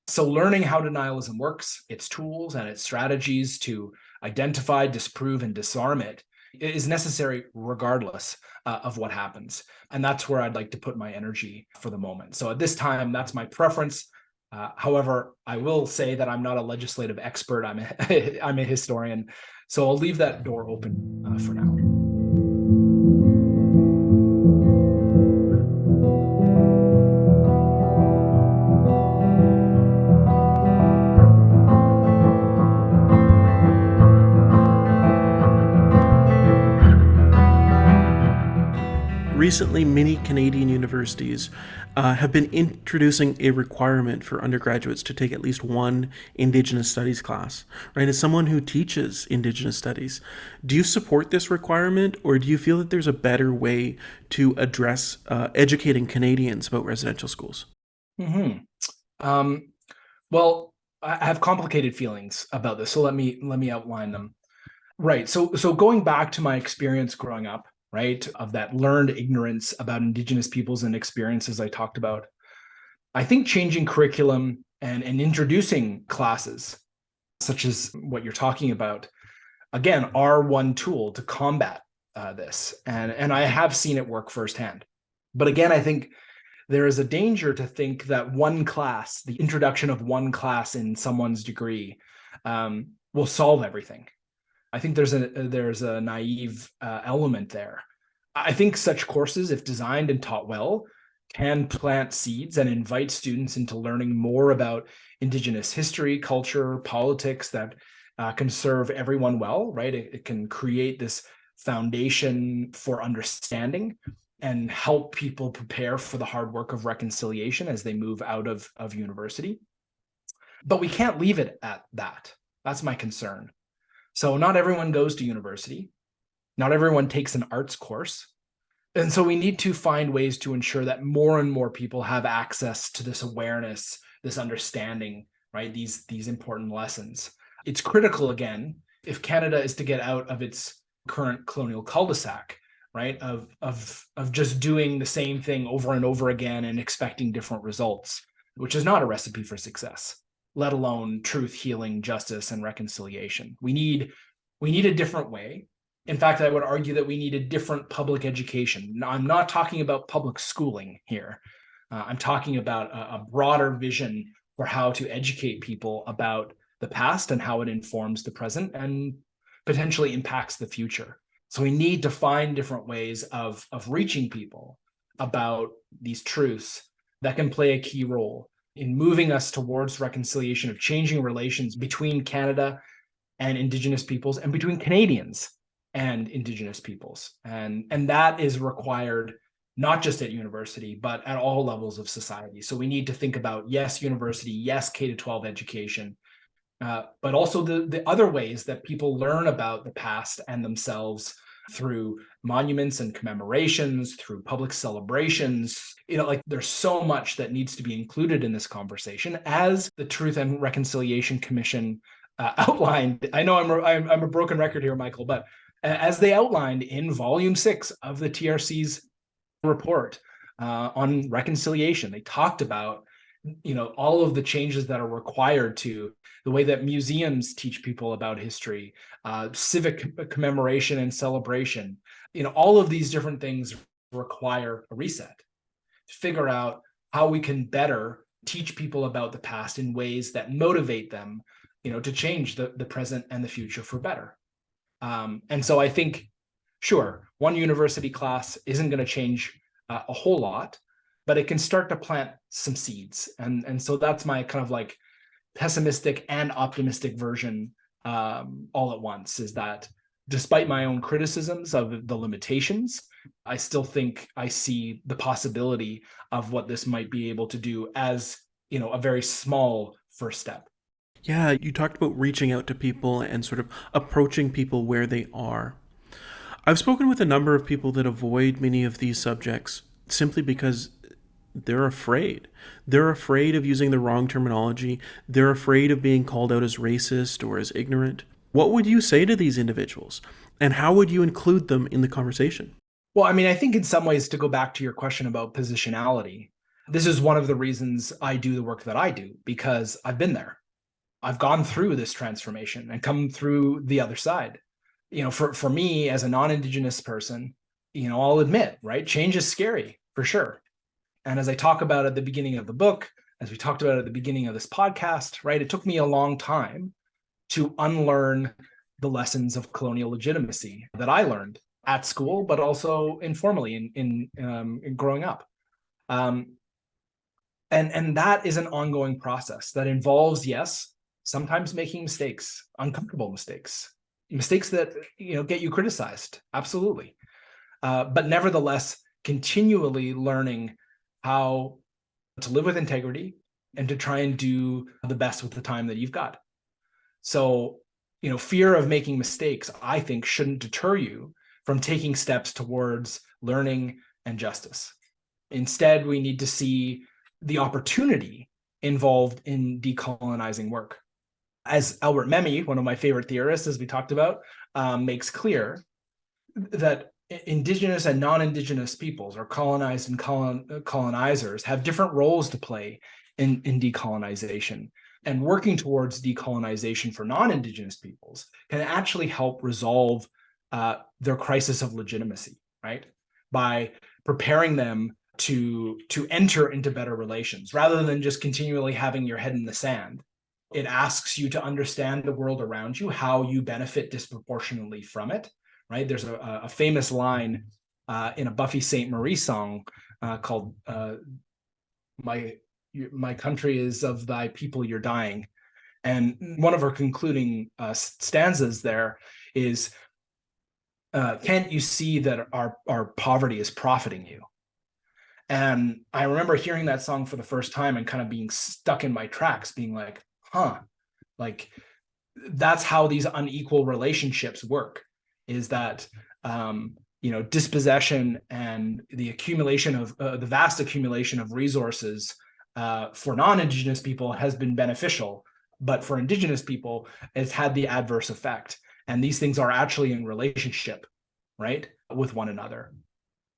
Speaker 2: So learning how denialism works, its tools and its strategies to identify, disprove, and disarm it is necessary regardless of what happens. And that's where I'd like to put my energy for the moment. So at this time, that's my preference. However, I will say that I'm not a legislative expert. I'm a historian. So I'll leave that door open for now.
Speaker 1: Recently, many Canadian universities have been introducing a requirement for undergraduates to take at least one Indigenous studies class, right? As someone who teaches Indigenous studies, do you support this requirement, or do you feel that there's a better way to address educating Canadians about residential schools?
Speaker 2: Well, I have complicated feelings about this, so let me outline them. Right. So going back to my experience growing up, right, of that learned ignorance about Indigenous peoples and experiences I talked about, I think changing curriculum and introducing classes, such as what you're talking about, again, are one tool to combat this. And I have seen it work firsthand. But again, I think there is a danger to think that one class, the introduction of one class in someone's degree, will solve everything. I think there's a naive element there. I think such courses, if designed and taught well, can plant seeds and invite students into learning more about Indigenous history, culture, politics that can serve everyone well, right? It can create this foundation for understanding and help people prepare for the hard work of reconciliation as they move out of university. But we can't leave it at that. That's my concern. So not everyone goes to university. Not everyone takes an arts course. And so we need to find ways to ensure that more and more people have access to this awareness, this understanding, right? These important lessons. It's critical, again, if Canada is to get out of its current colonial cul-de-sac, right? Of just doing the same thing over and over again and expecting different results, which is not a recipe for success, let alone truth, healing, justice, and reconciliation. We need a different way. In fact, I would argue that we need a different public education. Now, I'm not talking about public schooling here. I'm talking about a broader vision for how to educate people about the past and how it informs the present and potentially impacts the future. So we need to find different ways of reaching people about these truths that can play a key role in moving us towards reconciliation, of changing relations between Canada and Indigenous peoples and between Canadians and Indigenous peoples. And that is required not just at university, but at all levels of society. So we need to think about, yes, university, yes, K-12 education, but also the other ways that people learn about the past and themselves through monuments and commemorations, through public celebrations. Like there's so much that needs to be included in this conversation, as the Truth and Reconciliation Commission outlined. I know I'm a broken record here, Michael, but as they outlined in Volume 6 of the TRC's report on reconciliation, they talked about all of the changes that are required to the way that museums teach people about history, civic commemoration and celebration. All of these different things require a reset to figure out how we can better teach people about the past in ways that motivate them, to change the present and the future for better. And so I think, sure, one university class isn't going to change a whole lot, but it can start to plant some seeds. And so that's my kind of like pessimistic and optimistic version all at once, is that despite my own criticisms of the limitations, I still think I see the possibility of what this might be able to do as a very small first step.
Speaker 1: Yeah, you talked about reaching out to people and sort of approaching people where they are. I've spoken with a number of people that avoid many of these subjects simply because they're afraid. They're afraid of using the wrong terminology. They're afraid of being called out as racist or as ignorant. What would you say to these individuals? And how would you include them in the conversation?
Speaker 2: Well, I mean, I think in some ways, to go back to your question about positionality, this is one of the reasons I do the work that I do, because I've been there. I've gone through this transformation and come through the other side. For me as a non-Indigenous person, I'll admit, right? Change is scary for sure. And as I talk about at the beginning of the book, as we talked about at the beginning of this podcast, right? It took me a long time to unlearn the lessons of colonial legitimacy that I learned at school, but also informally in growing up. And that is an ongoing process that involves, yes, sometimes making mistakes, uncomfortable mistakes that get you criticized, absolutely, but nevertheless continually learning how to live with integrity and to try and do the best with the time that you've got. So fear of making mistakes, I think, shouldn't deter you from taking steps towards learning and justice. Instead, we need to see the opportunity involved in decolonizing work. As Albert Memmi, one of my favorite theorists, as we talked about, makes clear, that Indigenous and non-Indigenous peoples, or colonized and colonizers, have different roles to play in decolonization. And working towards decolonization for non-Indigenous peoples can actually help resolve their crisis of legitimacy, right? By preparing them to enter into better relations, rather than just continually having your head in the sand. It asks you to understand the world around you, how you benefit disproportionately from it, right? There's a famous line in a Buffy Sainte-Marie song called My country is of thy people you're dying. And one of her concluding stanzas there is, can't you see that our poverty is profiting you? And I remember hearing that song for the first time and kind of being stuck in my tracks, being like, like that's how these unequal relationships work, is that dispossession and the accumulation of the vast accumulation of resources for non-Indigenous people has been beneficial, but for Indigenous people, it's had the adverse effect. And these things are actually in relationship, right, with one another.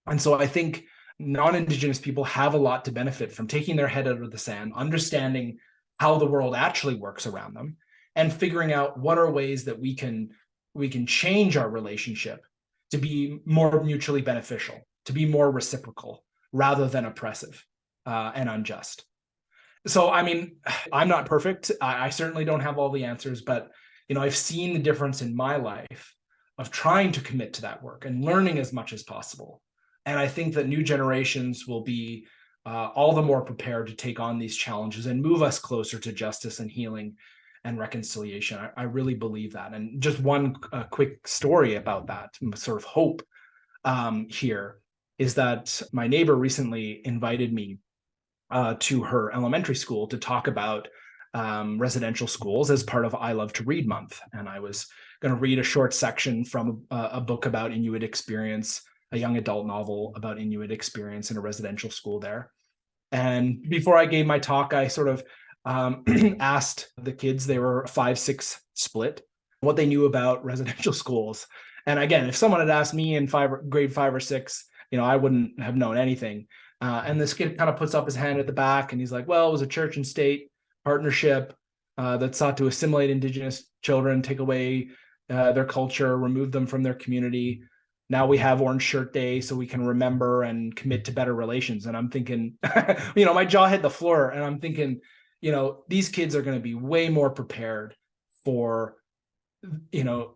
Speaker 2: And so I think non-Indigenous people have a lot to benefit from taking their head out of the sand, understanding how the world actually works around them, and figuring out what are ways that we can change our relationship to be more mutually beneficial, to be more reciprocal, rather than oppressive and unjust. So, I mean, I'm not perfect. I certainly don't have all the answers, but I've seen the difference in my life of trying to commit to that work and learning as much as possible. And I think that new generations will be all the more prepared to take on these challenges and move us closer to justice and healing and reconciliation. I really believe that. And just one quick story about that, sort of hope here, is that my neighbor recently invited me to her elementary school to talk about residential schools as part of I Love to Read Month. And I was going to read a short section from a book about Inuit experience, a young adult novel about Inuit experience in a residential school there. And before I gave my talk, I sort of asked the kids, they were 5-6 split, what they knew about residential schools. And again, if someone had asked me in grade 5 or 6, I wouldn't have known anything. And this kid kind of puts up his hand at the back and he's like, well, it was a church and state partnership that sought to assimilate Indigenous children, take away their culture, remove them from their community. Now we have Orange Shirt Day so we can remember and commit to better relations. And I'm thinking, my jaw hit the floor and I'm thinking, these kids are going to be way more prepared for,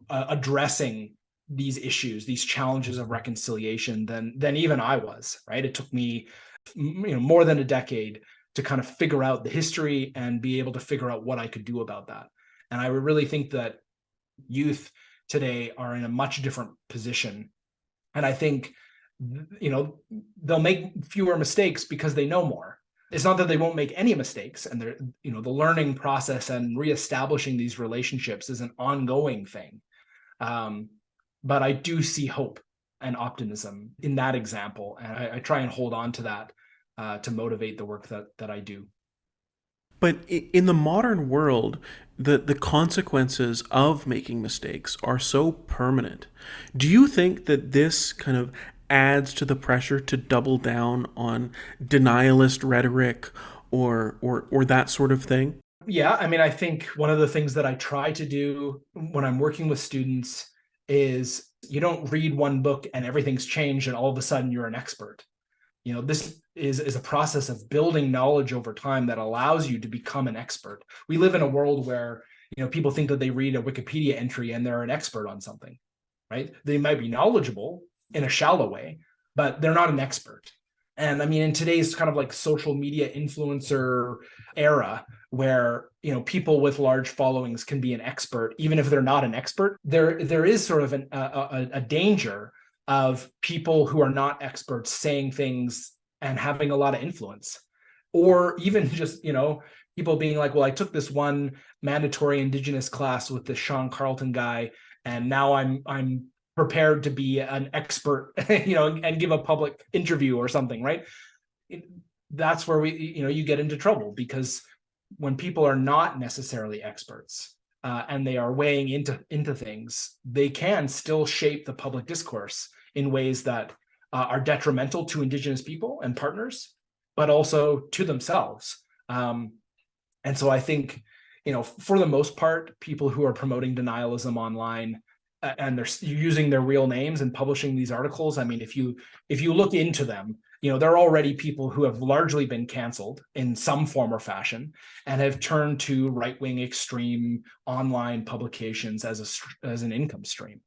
Speaker 2: addressing these issues, these challenges of reconciliation than even I was, right? It took me, more than a decade to kind of figure out the history and be able to figure out what I could do about that. And I really think that youth today are in a much different position. And I think, they'll make fewer mistakes because they know more. It's not that they won't make any mistakes, and they're, the learning process and reestablishing these relationships is an ongoing thing. But I do see hope and optimism in that example, and I try and hold on to that to motivate the work that I do.
Speaker 1: But in the modern world, the consequences of making mistakes are so permanent. Do you think that this kind of adds to the pressure to double down on denialist rhetoric or that sort of thing?
Speaker 2: Yeah, I mean, I think one of the things that I try to do when I'm working with students is you don't read one book and everything's changed and all of a sudden you're an expert. This is a process of building knowledge over time that allows you to become an expert. We live in a world where, people think that they read a Wikipedia entry and they're an expert on something, right? They might be knowledgeable in a shallow way, but they're not an expert. And I mean, in today's kind of like social media influencer era, where people with large followings can be an expert, even if they're not an expert, there is sort of a danger of people who are not experts saying things and having a lot of influence, or even just people being like, well, I took this one mandatory Indigenous class with this Carleton guy, and now I'm prepared to be an expert, and give a public interview or something, right? That's where you get into trouble, because when people are not necessarily experts and they are weighing into things, they can still shape the public discourse in ways that are detrimental to Indigenous people and partners, but also to themselves. And so I think, for the most part, people who are promoting denialism online and they're using their real names and publishing these articles, I mean, if you look into them, they're already people who have largely been canceled in some form or fashion and have turned to right-wing extreme online publications as an income stream.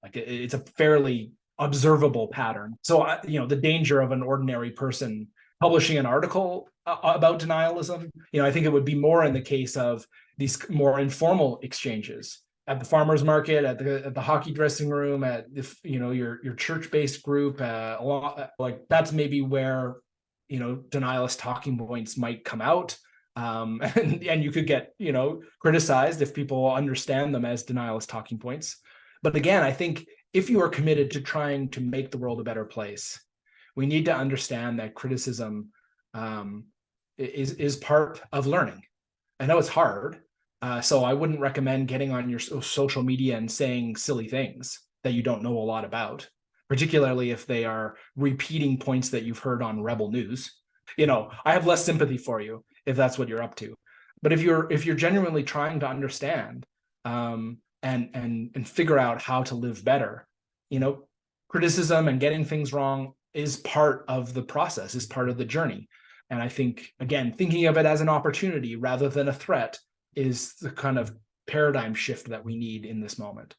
Speaker 2: Like it's a fairly observable pattern. So, the danger of an ordinary person publishing an article about denialism, I think it would be more in the case of these more informal exchanges at the farmer's market, at the hockey dressing room, at your church-based group, like that's maybe where denialist talking points might come out, and you could get criticized if people understand them as denialist talking points. But again, I think if you are committed to trying to make the world a better place, we need to understand that criticism is part of learning. I know it's hard. So I wouldn't recommend getting on your social media and saying silly things that you don't know a lot about, particularly if they are repeating points that you've heard on Rebel News. I have less sympathy for you if that's what you're up to. But if you're genuinely trying to understand and figure out how to live better, criticism and getting things wrong is part of the process, is part of the journey. And I think, again, thinking of it as an opportunity rather than a threat is the kind of paradigm shift that we need in this moment.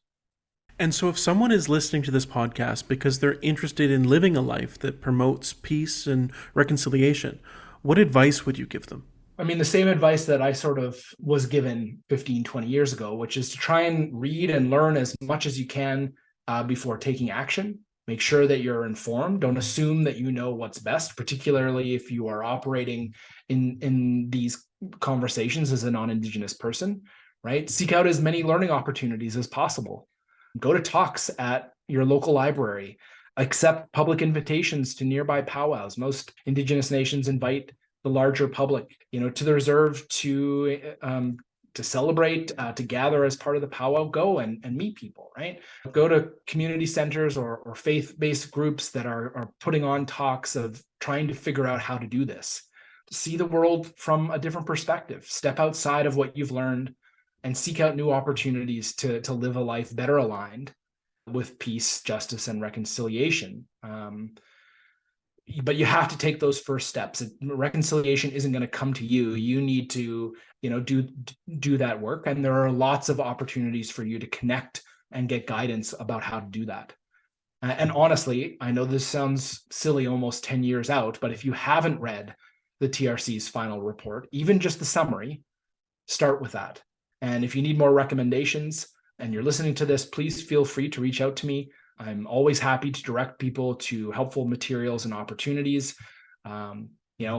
Speaker 1: And so if someone is listening to this podcast because they're interested in living a life that promotes peace and reconciliation, what advice would you give them?
Speaker 2: I mean, the same advice that I sort of was given 15, 20 years ago, which is to try and read and learn as much as you can before taking action. Make sure that you're informed. Don't assume that you know what's best, particularly if you are operating in these conversations as a non-Indigenous person, right? Seek out as many learning opportunities as possible. Go to talks at your local library. Accept public invitations to nearby powwows. Most Indigenous nations invite the larger public, to the reserve to celebrate, to gather as part of the powwow. Go and meet people, right? Go to community centers or faith-based groups that are putting on talks of trying to figure out how to do this. See the world from a different perspective. Step outside of what you've learned and seek out new opportunities to live a life better aligned with peace, justice, and reconciliation. But you have to take those first steps. Reconciliation isn't going to come to you. You need to, do that work. And there are lots of opportunities for you to connect and get guidance about how to do that. And honestly, I know this sounds silly almost 10 years out, but if you haven't read the TRC's final report, even just the summary, start with that. And if you need more recommendations and you're listening to this, please feel free to reach out to me. I'm always happy to direct people to helpful materials and opportunities.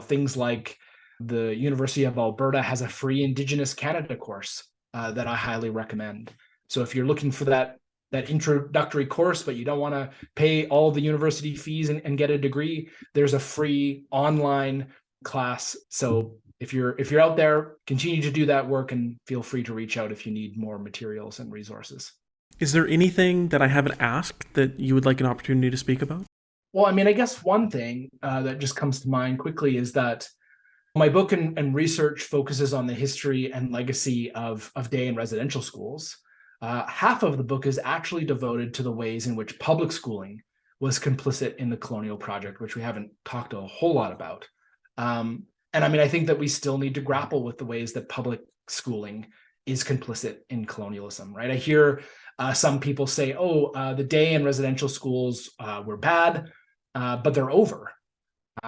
Speaker 2: Things like the University of Alberta has a free Indigenous Canada course that I highly recommend. So if you're looking for that introductory course, but you don't want to pay all the university fees and get a degree, there's a free online class. So if you're out there, continue to do that work, and feel free to reach out if you need more materials and resources.
Speaker 1: Is there anything that I haven't asked that you would like an opportunity to speak about?
Speaker 2: Well, I guess one thing that just comes to mind quickly is that my book and research focuses on the history and legacy of day and residential schools. Half of the book is actually devoted to the ways in which public schooling was complicit in the colonial project, which we haven't talked a whole lot about. I think that we still need to grapple with the ways that public schooling is complicit in colonialism, right? I hear some people say, the day and residential schools were bad, but they're over.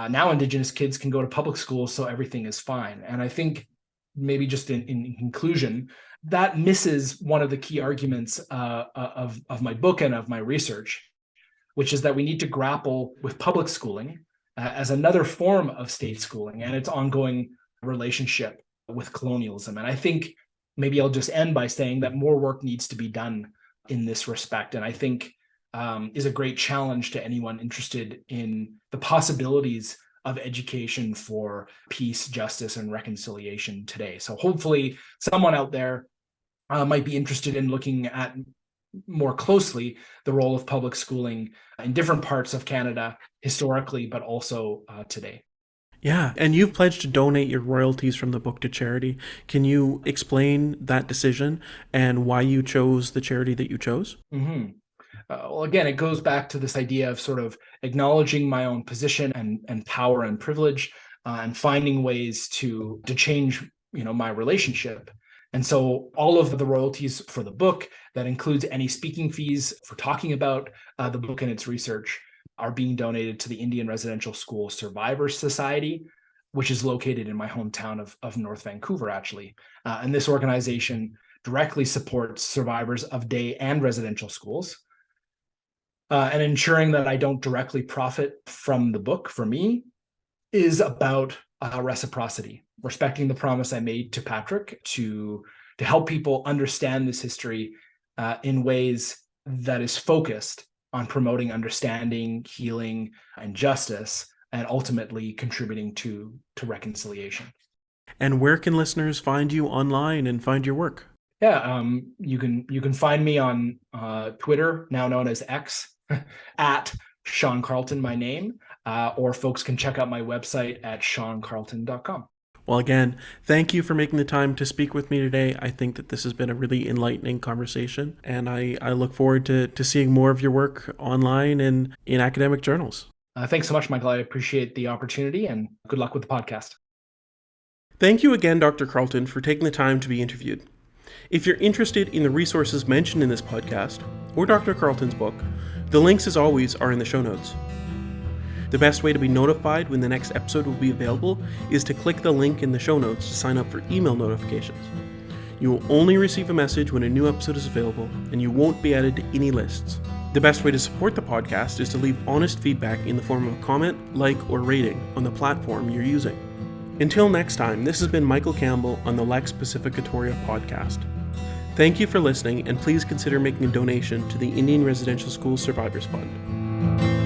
Speaker 2: Now Indigenous kids can go to public schools, so everything is fine. And I think maybe just in conclusion, that misses one of the key arguments of my book and of my research, which is that we need to grapple with public schooling as another form of state schooling and its ongoing relationship with colonialism. And I think maybe I'll just end by saying that more work needs to be done in this respect. And I think is a great challenge to anyone interested in the possibilities of education for peace, justice, and reconciliation today. So hopefully someone out there might be interested in looking at more closely the role of public schooling in different parts of Canada historically, but also today.
Speaker 1: Yeah, and you've pledged to donate your royalties from the book to charity. Can you explain that decision and why you chose the charity that you chose?
Speaker 2: Mm-hmm. Well, again, it goes back to this idea of sort of acknowledging my own position and power and privilege, and finding ways to change, my relationship. And so all of the royalties for the book, that includes any speaking fees for talking about the book and its research, are being donated to the Indian Residential School Survivors Society, which is located in my hometown of North Vancouver, actually. And this organization directly supports survivors of day and residential schools. And ensuring that I don't directly profit from the book, for me, is about reciprocity, respecting the promise I made to Patrick to help people understand this history in ways that is focused on promoting understanding, healing, and justice, and ultimately contributing to reconciliation.
Speaker 1: And where can listeners find you online and find your work?
Speaker 2: Yeah, you can find me on Twitter, now known as X, at Sean Carleton, my name, or folks can check out my website at seancarleton.com.
Speaker 1: Well, again, thank you for making the time to speak with me today. I think that this has been a really enlightening conversation, and I look forward to seeing more of your work online and in academic journals.
Speaker 2: Thanks so much, Michael. I appreciate the opportunity, and good luck with the podcast.
Speaker 1: Thank you again, Dr. Carleton, for taking the time to be interviewed. If you're interested in the resources mentioned in this podcast, or Dr. Carleton's book, the links, as always, are in the show notes. The best way to be notified when the next episode will be available is to click the link in the show notes to sign up for email notifications. You will only receive a message when a new episode is available, and you won't be added to any lists. The best way to support the podcast is to leave honest feedback in the form of a comment, like, or rating on the platform you're using. Until next time, this has been Michael Campbell on the Lex Pacificatoria podcast. Thank you for listening, and please consider making a donation to the Indian Residential School Survivors Fund.